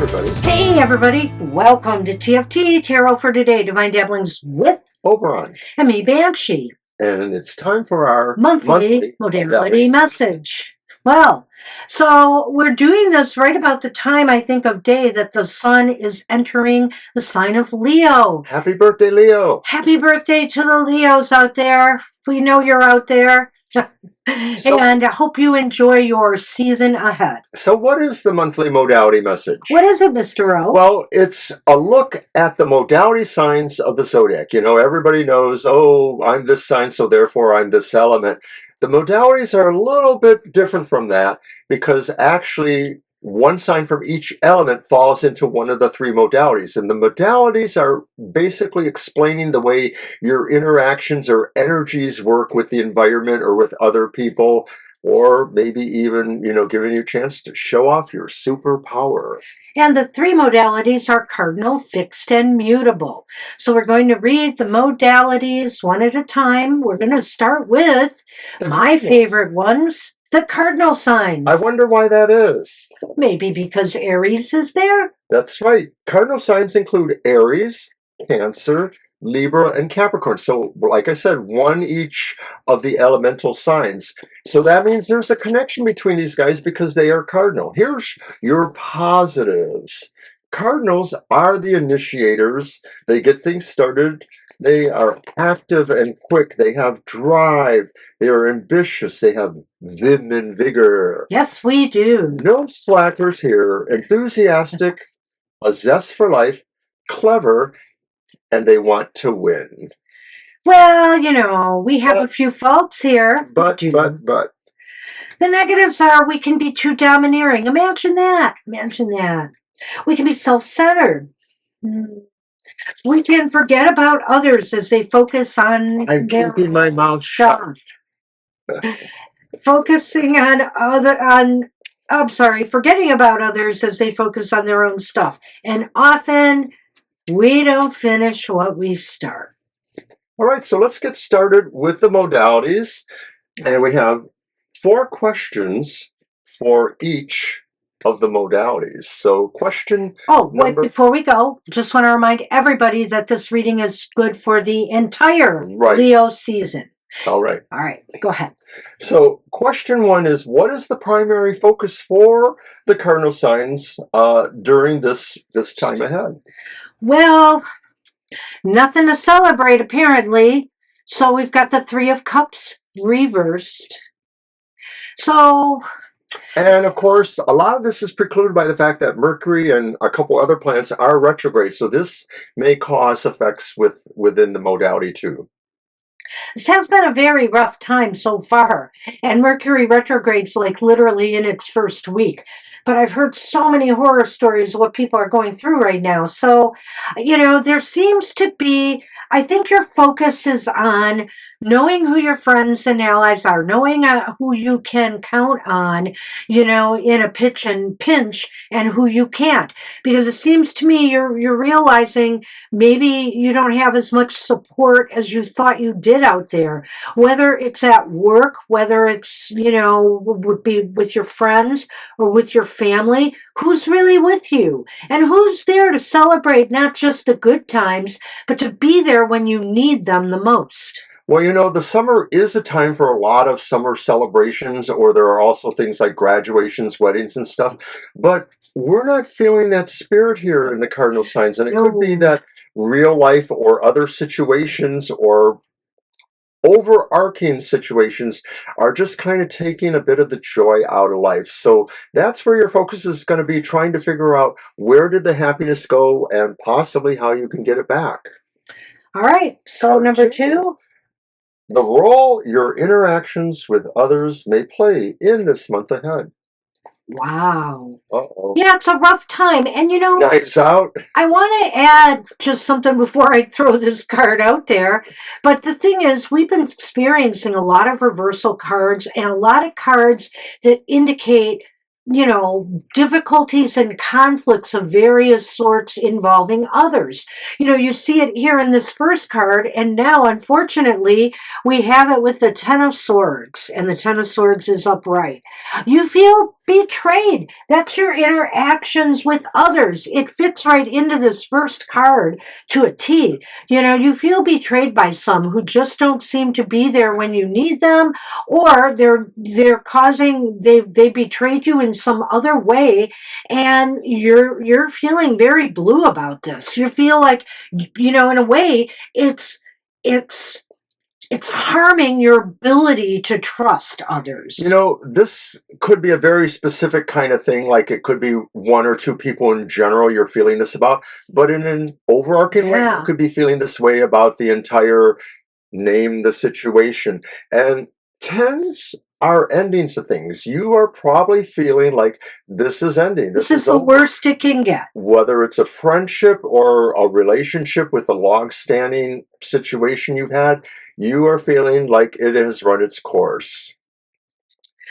everybody. Hey everybody, welcome to TFT, Tarot for Today, Divine Dabblings with Oberon. and me, Banshee. And it's time for our monthly modality message. Well, so we're doing this right about the time, I think, of day that the sun is entering the sign of Leo. Happy birthday, Leo. Happy birthday to the Leos out there. We know you're out there. And I hope you enjoy your season ahead. So what is the monthly modality message? What is it, Mr. O? Well, it's a look at the modality signs of the zodiac. You know, everybody knows, oh, I'm this sign, so therefore I'm this element. The modalities are a little bit different from that because actually one sign from each element falls into one of the three modalities. And the modalities are basically explaining the way your interactions or energies work with the environment or with other people, or maybe even, giving you a chance to show off your superpower. And the three modalities are cardinal, fixed, and mutable. So we're going to read the modalities one at a time. We're going to start with my favorite ones, the cardinal signs. I wonder why that is. Maybe because Aries is there? That's right. Cardinal signs include Aries, Cancer, Libra, and Capricorn. So, like I said, one each of the elemental signs. So that means there's a connection between these guys because they are cardinal. Here's your positives. Cardinals are the initiators. They get things started. They are active and quick. They have drive. They are ambitious. They have vim and vigor. Yes, we do. No slackers here. Enthusiastic, a zest for life, clever, and they want to win. Well, we have a few faults here. But. The negatives are we can be too domineering. Imagine that. We can be self-centered. We can forget about others as they focus on I'm keeping my mouth shut. Forgetting about others as they focus on their own stuff. And often we don't finish what we start. All right, so let's get started with the modalities. And we have 4 questions for each of the modalities. So wait, before we go, just want to remind everybody that this reading is good for the entire Leo season. All right, go ahead. So question 1 is, what is the primary focus for the cardinal signs during this time ahead? Well, nothing to celebrate apparently. So we've got the 3 of Cups reversed. And of course, a lot of this is precluded by the fact that Mercury and a couple other planets are retrograde. So this may cause effects within the modality too. This has been a very rough time so far. And Mercury retrograde's like literally in its first week. But I've heard so many horror stories of what people are going through right now. So, there seems to be, I think your focus is on knowing who your friends and allies are, knowing who you can count on, in a pinch, and who you can't. Because it seems to me you're realizing maybe you don't have as much support as you thought you did out there. Whether it's at work, whether it's, would be with your friends or with your family, who's really with you? And who's there to celebrate not just the good times, but to be there when you need them the most? Well, the summer is a time for a lot of summer celebrations, or there are also things like graduations, weddings, and stuff. But we're not feeling that spirit here in the cardinal signs. And it could be that real life or other situations or overarching situations are just kind of taking a bit of the joy out of life. So that's where your focus is going to be, trying to figure out where did the happiness go and possibly how you can get it back. All right. So number 2. The role your interactions with others may play in this month ahead. Wow. Uh-oh. Yeah, it's a rough time. And Knives out. I want to add just something before I throw this card out there. But the thing is, we've been experiencing a lot of reversal cards and a lot of cards that indicate difficulties and conflicts of various sorts involving others. You see it here in this first card, and now, unfortunately, we have it with the Ten of Swords, and the Ten of Swords is upright. You feel betrayed. That's your interactions with others. It fits right into this first card to a T. You feel betrayed by some who just don't seem to be there when you need them, or they betrayed you in some other way, and you're feeling very blue about this. You feel like, in a way, it's harming your ability to trust others. This could be a very specific kind of thing, like it could be one or two people in general you're feeling this about, but in an overarching way, you could be feeling this way about the entire name the situation. And tens are endings of things. You are probably feeling like this is ending. This is the worst it can get. Whether it's a friendship or a relationship with a long-standing situation you've had, you are feeling like it has run its course.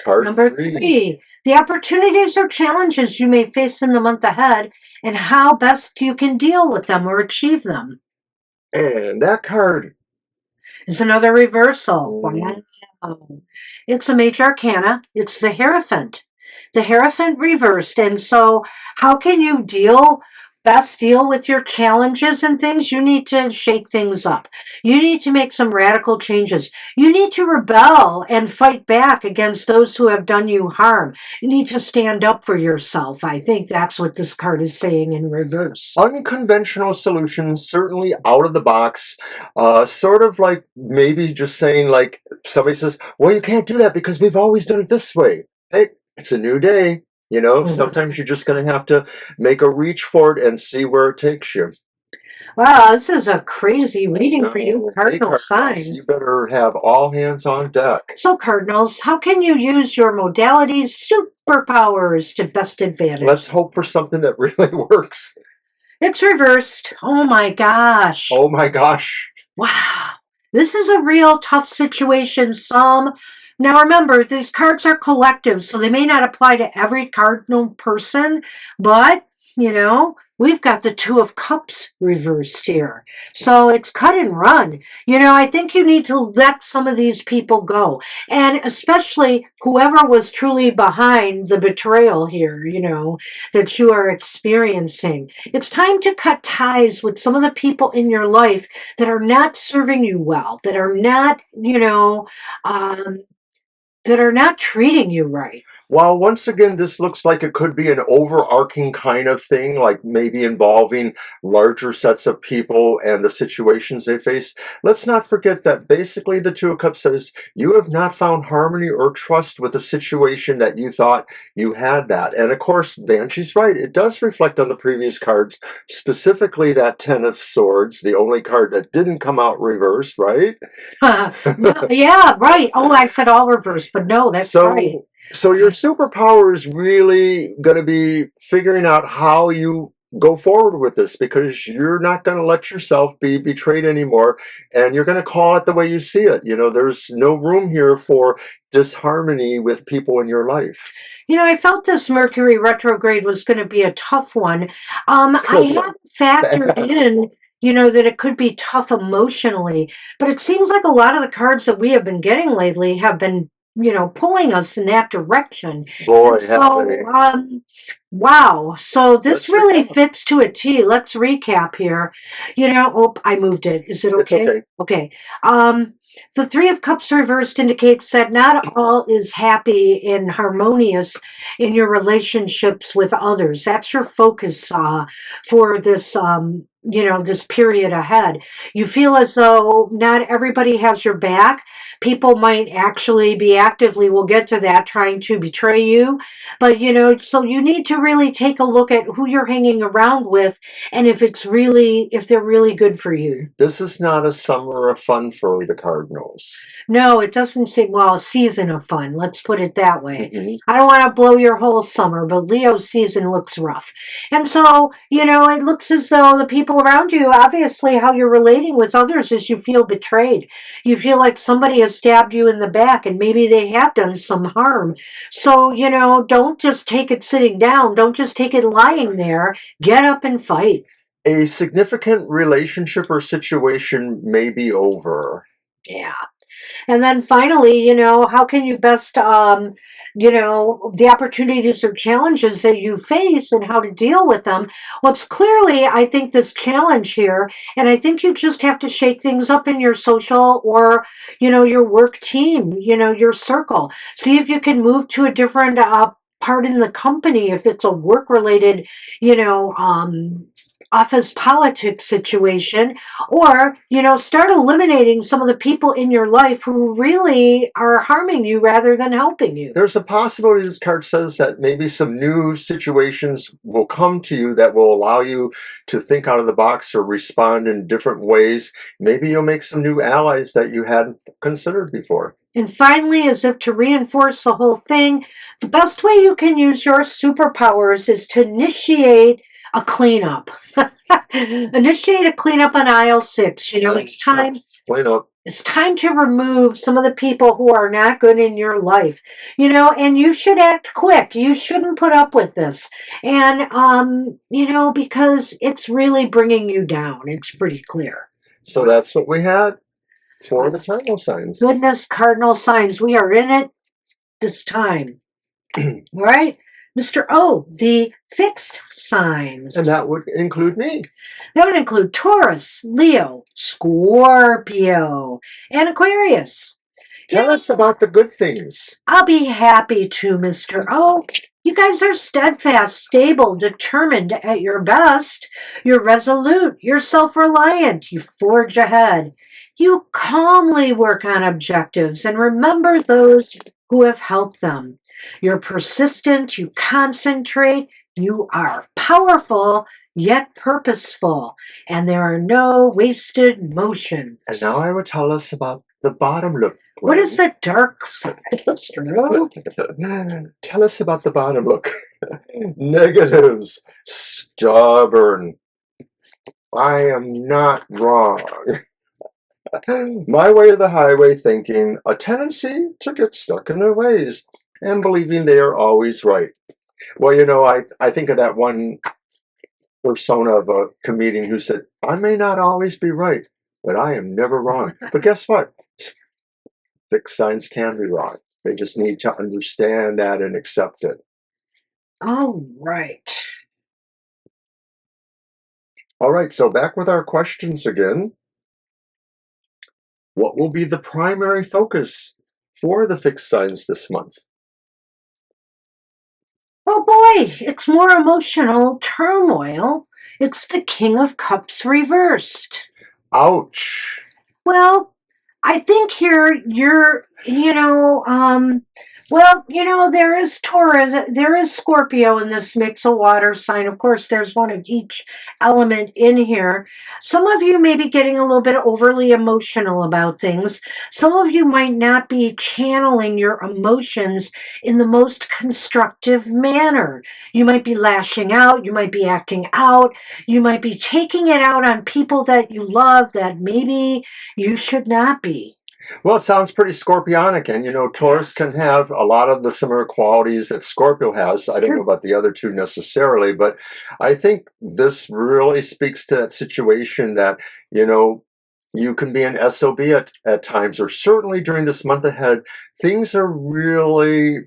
Card Number 3, the opportunities or challenges you may face in the month ahead and how best you can deal with them or achieve them. And that card is another reversal. Wow. It's a major arcana. It's the Hierophant. The Hierophant reversed. And so how can you best deal with your challenges and things? You need to shake things up. You need to make some radical changes. You need to rebel and fight back against those who have done you harm. You need to stand up for yourself. I think that's what this card is saying in reverse. Unconventional solutions, certainly out of the box, sort of like maybe just saying, like somebody says, well, you can't do that because we've always done it this way. Hey, it's a new day. Sometimes you're just going to have to make a reach for it and see where it takes you. Wow, this is a crazy reading for you, Cardinal signs. You better have all hands on deck. So, Cardinals, how can you use your modality's superpowers to best advantage? Let's hope for something that really works. It's reversed. Oh my gosh. Oh my gosh. Wow. This is a real tough situation. Now remember, these cards are collective, so they may not apply to every cardinal person, but, we've got the Two of Cups reversed here. So it's cut and run. I think you need to let some of these people go. And especially whoever was truly behind the betrayal here, that you are experiencing. It's time to cut ties with some of the people in your life that are not serving you well, that are not, that are not treating you right. While once again, this looks like it could be an overarching kind of thing, like maybe involving larger sets of people and the situations they face, let's not forget that basically the Two of Cups says you have not found harmony or trust with a situation that you thought you had that. And of course, Banshee's right. It does reflect on the previous cards, specifically that Ten of Swords, the only card that didn't come out reversed, right? Yeah, right. Oh, I said all reversed, but no, that's right. So your superpower is really going to be figuring out how you go forward with this, because you're not going to let yourself be betrayed anymore, and you're going to call it the way you see it. There's no room here for disharmony with people in your life. I felt this Mercury retrograde was going to be a tough one. I haven't factored in that it could be tough emotionally, but it seems like a lot of the cards that we have been getting lately have been pulling us in that direction. Boy, wow. So this really fits to a T. Let's recap here. I moved it. Is it okay? It's okay. The Three of Cups reversed indicates that not all is happy and harmonious in your relationships with others. That's your focus for this this period ahead. You feel as though not everybody has your back. People might actually be actively, we'll get to that, trying to betray you. But, so you need to really take a look at who you're hanging around with and if they're really good for you. This is not a summer of fun for the Cardinals. No, it doesn't seem, a season of fun. Let's put it that way. Mm-hmm. I don't want to blow your whole summer, but Leo's season looks rough. And so, it looks as though the people people around you, obviously how you're relating with others is you feel betrayed. You feel like somebody has stabbed you in the back, and maybe they have done some harm. So, don't just take it sitting down. Don't just take it lying there. Get up and fight. A significant relationship or situation may be over. Yeah. And then finally, how can you best, the opportunities or challenges that you face and how to deal with them? Well, it's clearly, I think, this challenge here. And I think you just have to shake things up in your social or, your work team, your circle. See if you can move to a different part in the company if it's a work related, office politics situation, or start eliminating some of the people in your life who really are harming you rather than helping you. There's a possibility, this card says, that maybe some new situations will come to you that will allow you to think out of the box or respond in different ways. Maybe you'll make some new allies that you hadn't considered before. And finally, as if to reinforce the whole thing, the best way you can use your superpowers is to initiate a cleanup. Initiate a cleanup on aisle 6. It's time. Clean up. It's time to remove some of the people who are not good in your life, and you should act quick. You shouldn't put up with this. And, because it's really bringing you down. It's pretty clear. So that's what we had for the cardinal signs. Goodness, cardinal signs. We are in it this time. All right? Mr. O, the fixed signs. And that would include me. That would include Taurus, Leo, Scorpio, and Aquarius. Tell us about the good things. I'll be happy to, Mr. O. You guys are steadfast, stable, determined at your best. You're resolute. You're self-reliant. You forge ahead. You calmly work on objectives and remember those who have helped them. You're persistent. You concentrate. You are powerful, yet purposeful. And there are no wasted motions. And now I will tell us about the bottom look. What is the dark side, Mr. O? Tell us about the bottom look. Negatives. Stubborn. I am not wrong. My way or the highway thinking, a tendency to get stuck in their ways and believing they are always right. Well, I think of that one persona of a comedian who said, I may not always be right, but I am never wrong. But guess what? Fixed signs can be wrong. They just need to understand that and accept it. All right. All right, so back with our questions again. What will be the primary focus for the fixed signs this month? Oh boy, it's more emotional turmoil. It's the King of Cups reversed. Ouch. Well, I think here you're, there is Taurus, there is Scorpio in this mix, of water sign. Of course, there's one of each element in here. Some of you may be getting a little bit overly emotional about things. Some of you might not be channeling your emotions in the most constructive manner. You might be lashing out. You might be acting out. You might be taking it out on people that you love that maybe you should not be. Well, it sounds pretty Scorpionic, and Taurus can have a lot of the similar qualities that Scorpio has. I don't know about the other two necessarily, but I think this really speaks to that situation that, you can be an SOB at times, or certainly during this month ahead, things are really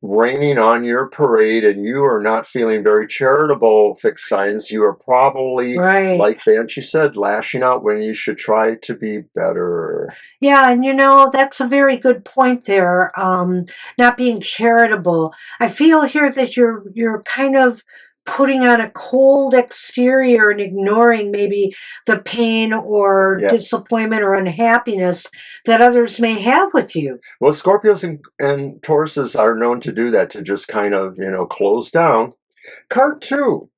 raining on your parade and you are not feeling very charitable, fixed signs. You are probably, Right. like Banshee said, lashing out when you should try to be better. Yeah, and that's a very good point there. Not being charitable. I feel here that you're kind of putting on a cold exterior and ignoring maybe the pain or Yes. disappointment or unhappiness that others may have with you. Well, Scorpios and Tauruses are known to do that, to just kind of, close down. Card 2,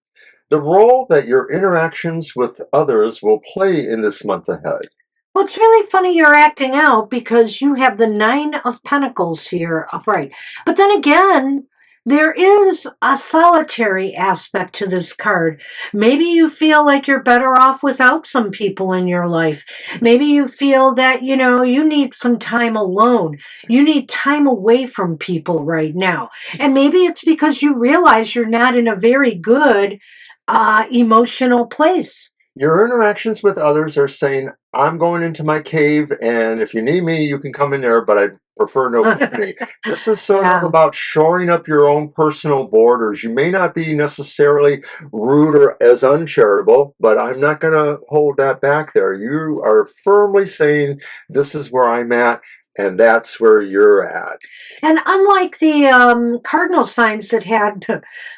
the role that your interactions with others will play in this month ahead. Well, it's really funny you're acting out because you have the 9 of Pentacles here upright. But then again, There is a solitary aspect to this card. Maybe you feel like you're better off without some people in your life. Maybe you feel that, you need some time alone. You need time away from people right now. And maybe it's because you realize you're not in a very good emotional place. Your interactions with others are saying, I'm going into my cave, and if you need me, you can come in there, but I prefer no company. This is sort of Yeah. about shoring up your own personal borders. You may not be necessarily rude or as uncharitable, but I'm not going to hold that back there. You are firmly saying, this is where I'm at, and that's where you're at. And unlike the cardinal signs that had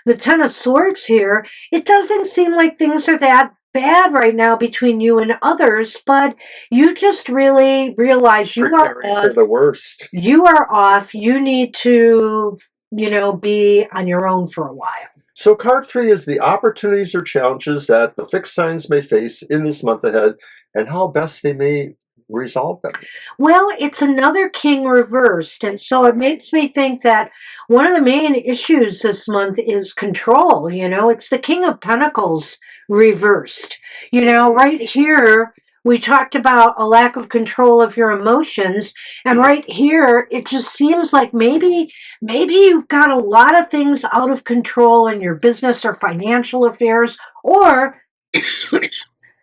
the Ten of Swords here, it doesn't seem like things are that bad right now between you and others, but you just really realize you are Preparing for off. the worst. You are off. You need to, be on your own for a while. So card 3 is the opportunities or challenges that the fixed signs may face in this month ahead and how best they may resolve them. Well, it's another king reversed. And so it makes me think that one of the main issues this month is control. It's the King of Pentacles reversed. Right here, we talked about a lack of control of your emotions. And right here, it just seems like maybe you've got a lot of things out of control in your business or financial affairs, or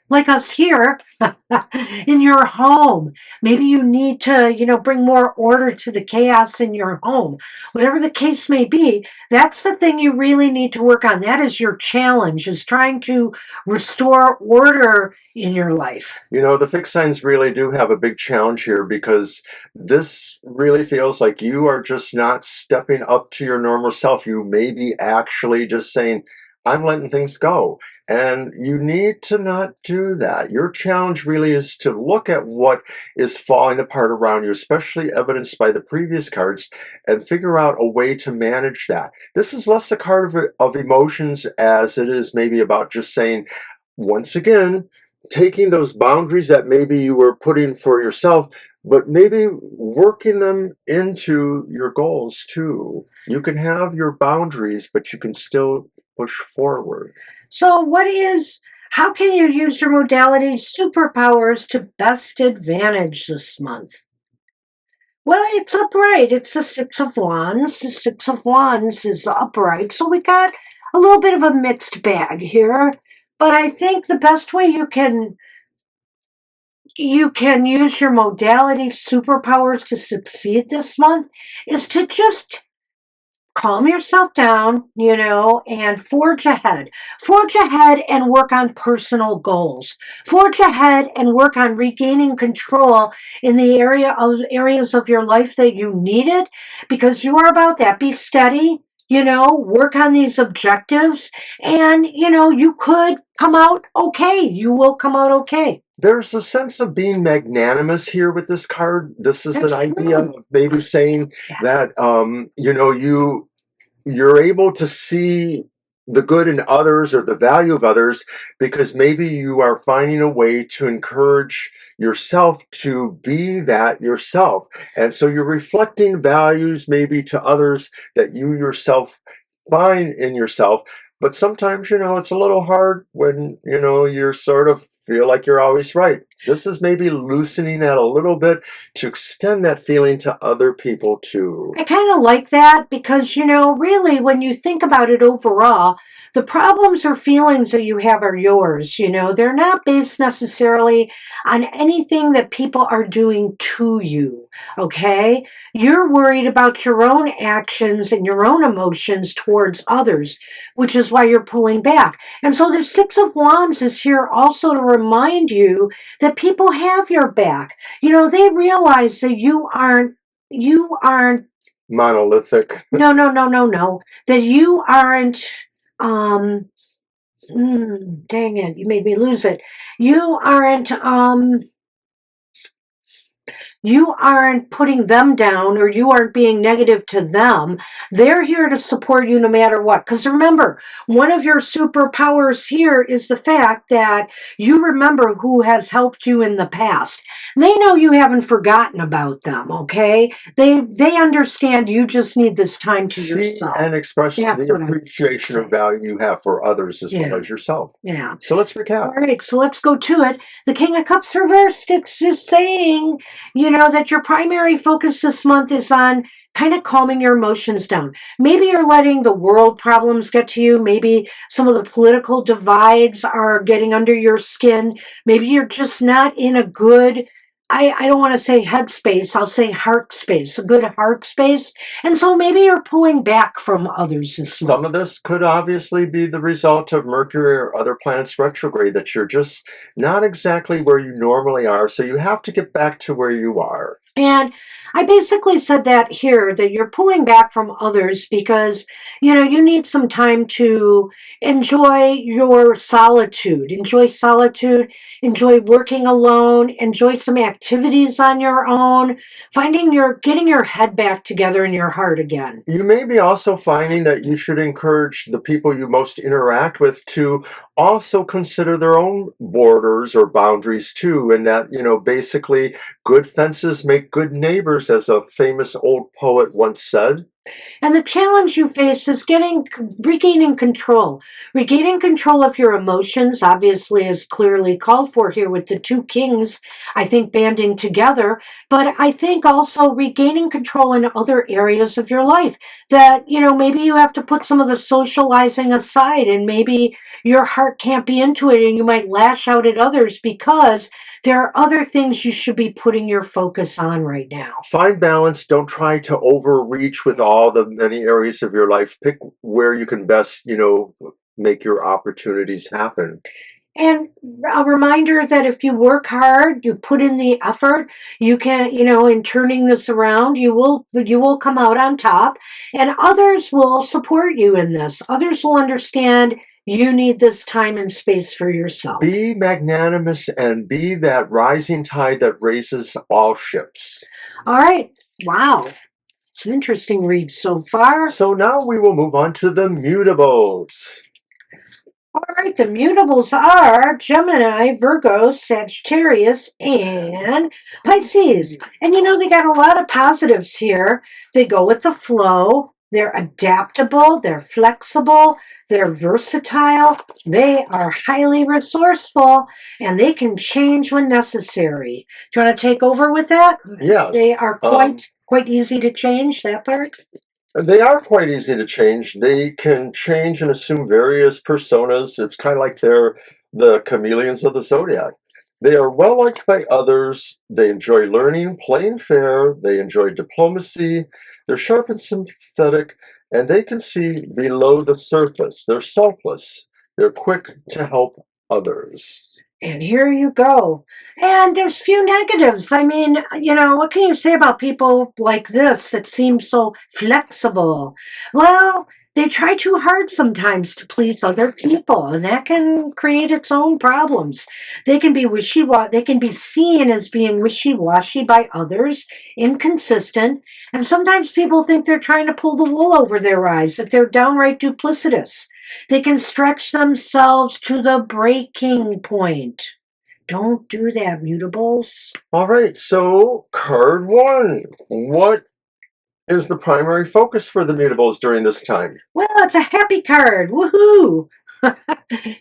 like us here in your home. Maybe you need to, bring more order to the chaos in your home. Whatever the case may be, that's the thing you really need to work on. That is your challenge, is trying to restore order in your life. The fixed signs really do have a big challenge here because this really feels like you are just not stepping up to your normal self. You may be actually just saying, I'm letting things go. And you need to not do that. Your challenge really is to look at what is falling apart around you, especially evidenced by the previous cards, and figure out a way to manage that. This is less a card of emotions as it is maybe about just saying, once again, taking those boundaries that maybe you were putting for yourself, but maybe working them into your goals too. You can have your boundaries, but you can still push forward. So how can you use your modality superpowers to best advantage this month? Well, it's upright. It's the Six of Wands. The Six of Wands is upright. So we got a little bit of a mixed bag here. But I think the best way you can use your modality superpowers to succeed this month is to just calm yourself down, and forge ahead. Forge ahead and work on personal goals. Forge ahead and work on regaining control in the areas of your life that you need it, because you are about that. Be steady, work on these objectives, and, you could come out okay. You will come out okay. There's a sense of being magnanimous here with this card. This is That's an idea true. of maybe saying that you're able to see the good in others or the value of others because maybe you are finding a way to encourage yourself to be that yourself. And so you're reflecting values maybe to others that you yourself find in yourself. But sometimes, it's a little hard when, you're sort of feel like you're always right. This is maybe loosening that a little bit to extend that feeling to other people too. I kind of like that because, really, when you think about it overall, the problems or feelings that you have are yours. They're not based necessarily on anything that people are doing to you. Okay? You're worried about your own actions and your own emotions towards others, which is why you're pulling back. And so the Six of Wands is here also to remind you that people have your back. They realize that you aren't Monolithic. no, that you aren't dang it, you made me lose it. You aren't You aren't putting them down or you aren't being negative to them. They're here to support you no matter what. Because remember, one of your superpowers here is the fact that you remember who has helped you in the past. They know you haven't forgotten about them, okay? They understand you just need this time to See yourself. and express That's the what I'm appreciation saying. of value you have for others as Yeah. well as yourself. Yeah. So let's recap. All right, so let's go to it. The King of Cups reversed. It's just saying, you know, that your primary focus this month is on kind of calming your emotions down. Maybe you're letting the world problems get to you. Maybe some of the political divides are getting under your skin. Maybe you're just not in a good, I don't want to say headspace, I'll say heart space, a good heart space. And so maybe you're pulling back from others this month. Some of this could obviously be the result of Mercury or other planets retrograde, that you're just not exactly where you normally are. So you have to get back to where you are. And I basically said that here, that you're pulling back from others because, you know, you need some time to enjoy your solitude, enjoy working alone, enjoy some activities on your own, getting your head back together in your heart again. You may be also finding that you should encourage the people you most interact with to also consider their own borders or boundaries too, and that, you know, basically good fences make good neighbors, as a famous old poet once said. And the challenge you face is regaining control. Regaining control of your emotions, obviously, is clearly called for here with the two kings, I think, banding together. But I think also regaining control in other areas of your life. That, you know, maybe you have to put some of the socializing aside and maybe your heart can't be into it and you might lash out at others because there are other things you should be putting your focus on right now. Find balance. Don't try to overreach with all the many areas of your life. Pick where you can best, you know, make your opportunities happen. And a reminder that if you work hard, you put in the effort, you can, you know, in turning this around, you will come out on top, and others will support you in this. Others will understand you need this time and space for yourself. Be magnanimous and be that rising tide that raises all ships. All right. Wow. It's an interesting read so far. So now we will move on to the mutables. All right, the mutables are Gemini, Virgo, Sagittarius, and Pisces. And you know, they got a lot of positives here. They go with the flow. They're adaptable. They're flexible. They're versatile. They are highly resourceful. And they can change when necessary. Do you want to take over with that? Yes. They are quite easy to change, that part? They are quite easy to change. They can change and assume various personas. It's kind of like they're the chameleons of the Zodiac. They are well liked by others. They enjoy learning, playing fair. They enjoy diplomacy. They're sharp and sympathetic, and they can see below the surface. They're selfless. They're quick to help others. And here you go. And there's few negatives. I mean, you know, what can you say about people like this that seem so flexible? Well, they try too hard sometimes to please other people, and that can create its own problems. They can be wishy-washy. They can be seen as being wishy-washy by others, inconsistent, and sometimes people think they're trying to pull the wool over their eyes, that they're downright duplicitous. They can stretch themselves to the breaking point. Don't do that, mutables. All right, so card one. What is the primary focus for the mutables during this time? Well, it's a happy card. Woohoo!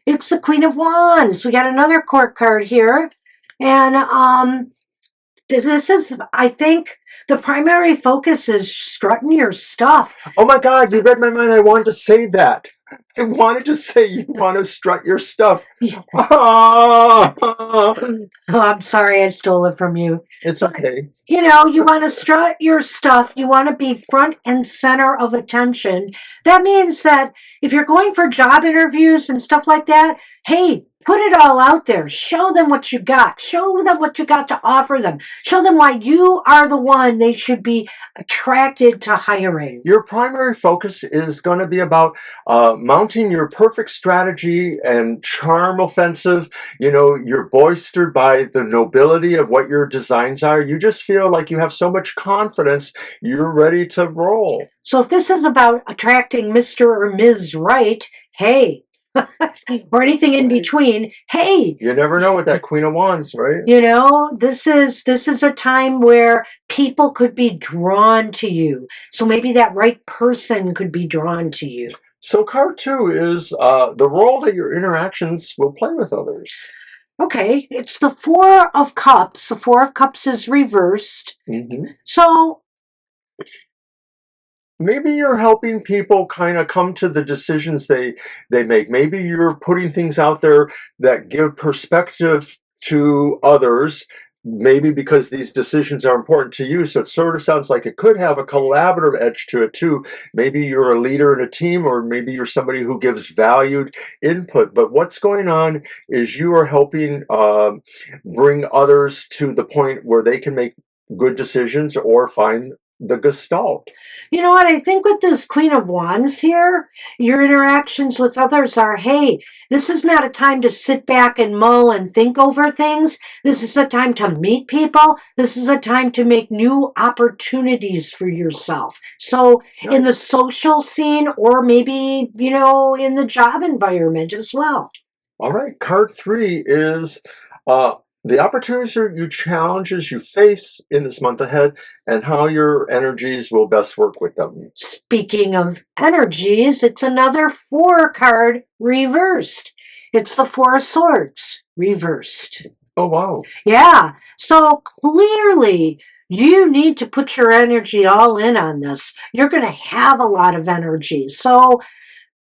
It's the Queen of Wands. We got another court card here. And this is, I think, the primary focus is strutting your stuff. Oh my God, you read my mind. I wanted to say that. I wanted to say you want to strut your stuff. Oh, I'm sorry I stole it from you. It's okay. You know, you want to strut your stuff. You want to be front and center of attention. That means that if you're going for job interviews and stuff like that, hey, put it all out there. Show them what you got. Show them what you got to offer them. Show them why you are the one one they should be attracted to hiring? Your primary focus is going to be about mounting your perfect strategy and charm offensive. You know, you're boistered by the nobility of what your designs are. You just feel like you have so much confidence, you're ready to roll. So if this is about attracting Mr. or Ms. Right, hey, or anything in between, hey. You never know with that Queen of Wands, right? You know, this is a time where people could be drawn to you. So maybe that right person could be drawn to you. So card 2 is the role that your interactions will play with others. Okay, it's the Four of Cups. The Four of Cups is reversed. So maybe you're helping people kind of come to the decisions they make. Maybe you're putting things out there that give perspective to others, maybe because these decisions are important to you. So it sort of sounds like it could have a collaborative edge to it too. Maybe you're a leader in a team, or maybe you're somebody who gives valued input. But what's going on is you are helping bring others to the point where they can make good decisions or find the gestalt. you know what? I think with this Queen of Wands here, your interactions with others are, hey, this is not a time to sit back and mull and think over things. This is a time to meet people. This is a time to make new opportunities for yourself. So in the social scene, or maybe, you know, in the job environment as well. All right. Card 3 is the opportunities you challenges you face in this month ahead, and how your energies will best work with them. Speaking of energies, it's another 4 card reversed. It's the 4 of Swords reversed. Oh, wow. Yeah. So clearly, you need to put your energy all in on this. You're going to have a lot of energy. So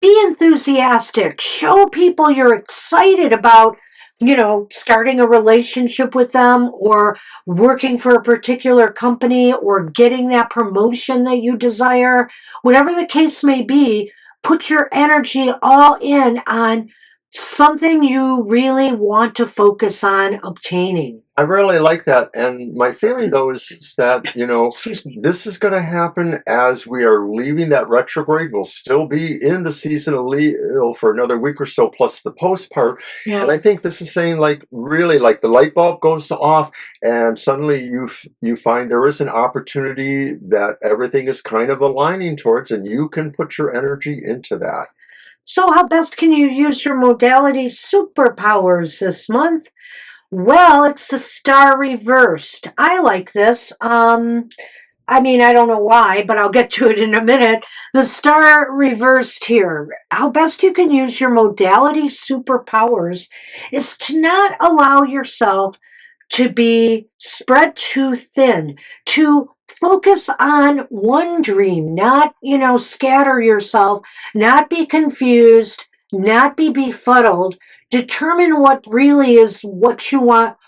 be enthusiastic. Show people you're excited about, you know, starting a relationship with them, or working for a particular company, or getting that promotion that you desire. Whatever the case may be, put your energy all in on something you really want to focus on obtaining. I really like that. And my feeling, though, is that, you know, Excuse me. this is going to happen as we are leaving that retrograde. We'll still be in the season of Leo for another week or so, plus the post part. Yeah. And I think this is saying, like, really, like the light bulb goes off, and suddenly you find there is an opportunity that everything is kind of aligning towards, and you can put your energy into that. So how best can you use your modality superpowers this month? Well, it's the Star reversed. I like this. I mean, I don't know why, but I'll get to it in a minute. The Star reversed here. How best you can use your modality superpowers is to not allow yourself to be spread too thin, to focus on one dream, not, you know, scatter yourself, not be confused, not be befuddled. Determine what really is what you want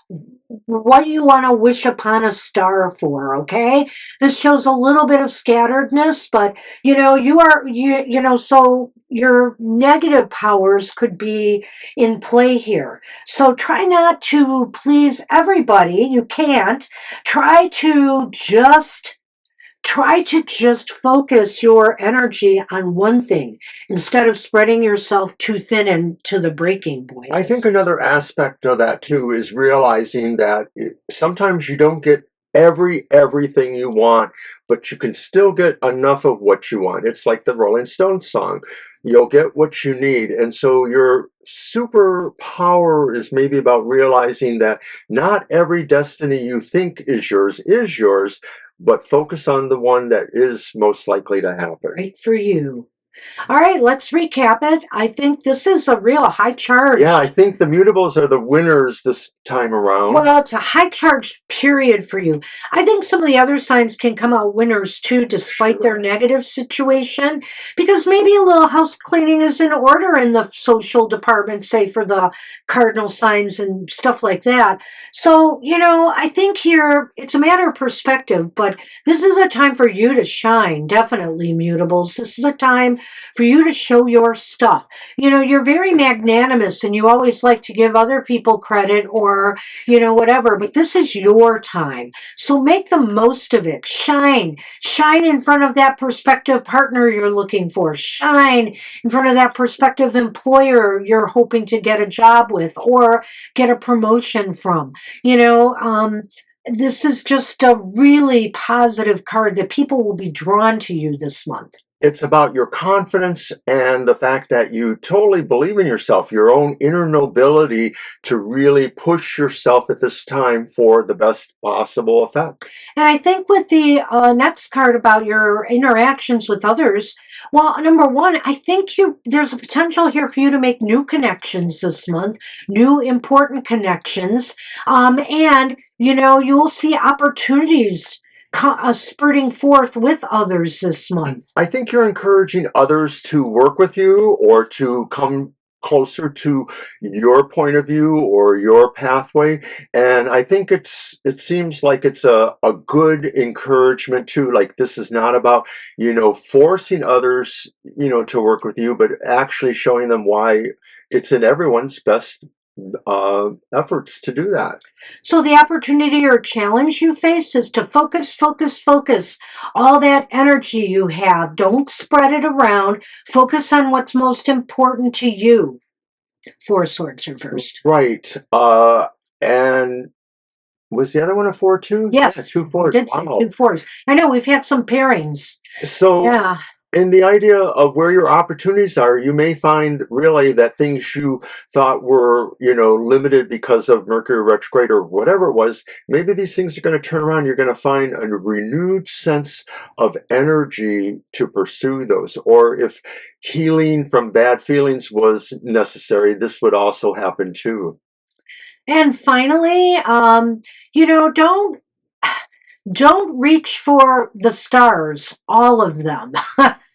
to wish upon a star for. Okay, this shows a little bit of scatteredness, but you know, you know, so your negative powers could be in play here. So try not to please everybody. You can't. Try to just focus your energy on one thing instead of spreading yourself too thin and to the breaking point. I think another aspect of that too is realizing that sometimes you don't get everything you want, but you can still get enough of what you want. It's like the Rolling Stones song. You'll get what you need. And so your superpower is maybe about realizing that not every destiny you think is yours, but focus on the one that is most likely to happen. Right for you. All right, let's recap it. I think this is a real high charge. Yeah, I think the mutables are the winners this time around. Well, it's a high charge period for you. I think some of the other signs can come out winners too, despite their negative situation, because maybe a little house cleaning is in order in the social department, say for the cardinal signs and stuff like that. So, you know, I think here it's a matter of perspective, but this is a time for you to shine, definitely, mutables. This is a time for you to show your stuff. You know, you're very magnanimous and you always like to give other people credit or, you know, whatever, but this is your time. So make the most of it. Shine. Shine in front of that prospective partner you're looking for. Shine in front of that prospective employer you're hoping to get a job with or get a promotion from. You know, this is just a really positive card that people will be drawn to you this month. It's about your confidence and the fact that you totally believe in yourself, your own inner nobility to really push yourself at this time for the best possible effect. And I think with the next card about your interactions with others, well, number one, I think there's a potential here for you to make new connections this month, new important connections, and you know you'll see opportunities spurting forth with others this month. I think you're encouraging others to work with you or to come closer to your point of view or your pathway. And I think it seems like it's a good encouragement too. Like this is not about, you know, forcing others, you know, to work with you, but actually showing them why it's in everyone's best efforts to do that. So the opportunity or challenge you face is to focus, focus, focus all that energy you have. Don't spread it around. Focus on what's most important to you. Four Swords reversed. Right. And was the other one a 4 too? Yes. Yeah, 2 4s. Did say Wow. 2 4s. I know we've had some pairings. So Yeah. in the idea of where your opportunities are, you may find really that things you thought were, you know, limited because of Mercury retrograde or whatever it was, maybe these things are going to turn around. You're going to find a renewed sense of energy to pursue those. Or if healing from bad feelings was necessary, this would also happen too. And finally, you know, don't reach for the stars, all of them.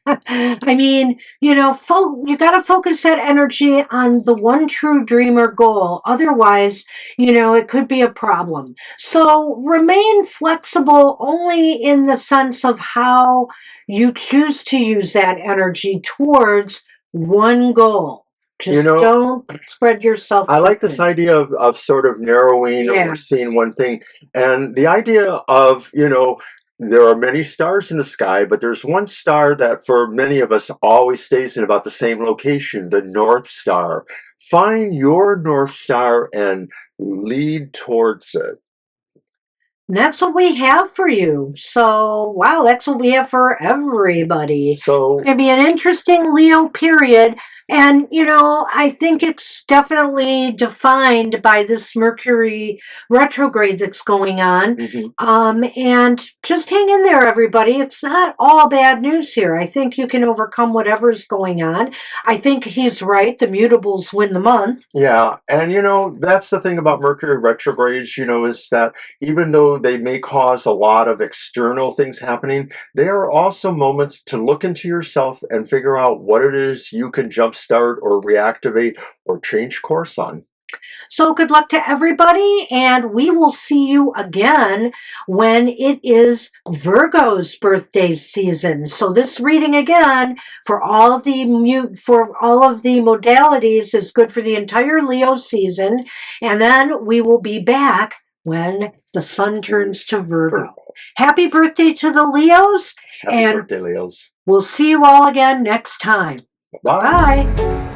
I mean, you know, you got to focus that energy on the one true dream or goal. Otherwise, you know, it could be a problem. So remain flexible only in the sense of how you choose to use that energy towards one goal. Just You know, don't spread yourself I too like this thin. idea of sort of narrowing Yeah. or seeing one thing. And the idea of, you know, there are many stars in the sky, but there's one star that for many of us always stays in about the same location, the North Star. Find your North Star and lead towards it. And that's what we have for you. So, wow, that's what we have for everybody. So, It's going to be an interesting Leo period. And, you know, I think it's definitely defined by this Mercury retrograde that's going on. And just hang in there, everybody. It's not all bad news here. I think you can overcome whatever's going on. I think he's right. The mutables win the month. yeah. And, you know, that's the thing about Mercury retrogrades, you know, is that even though they may cause a lot of external things happening, they are also moments to look into yourself and figure out what it is you can jumpstart or reactivate or change course on. So good luck to everybody, and we will see you again when it is Virgo's birthday season. So this reading again for all of the modalities is good for the entire Leo season, and then we will be back when the sun turns to Virgo. Happy birthday to the Leos. Happy birthday, Leos. We'll see you all again next time. Bye. Bye.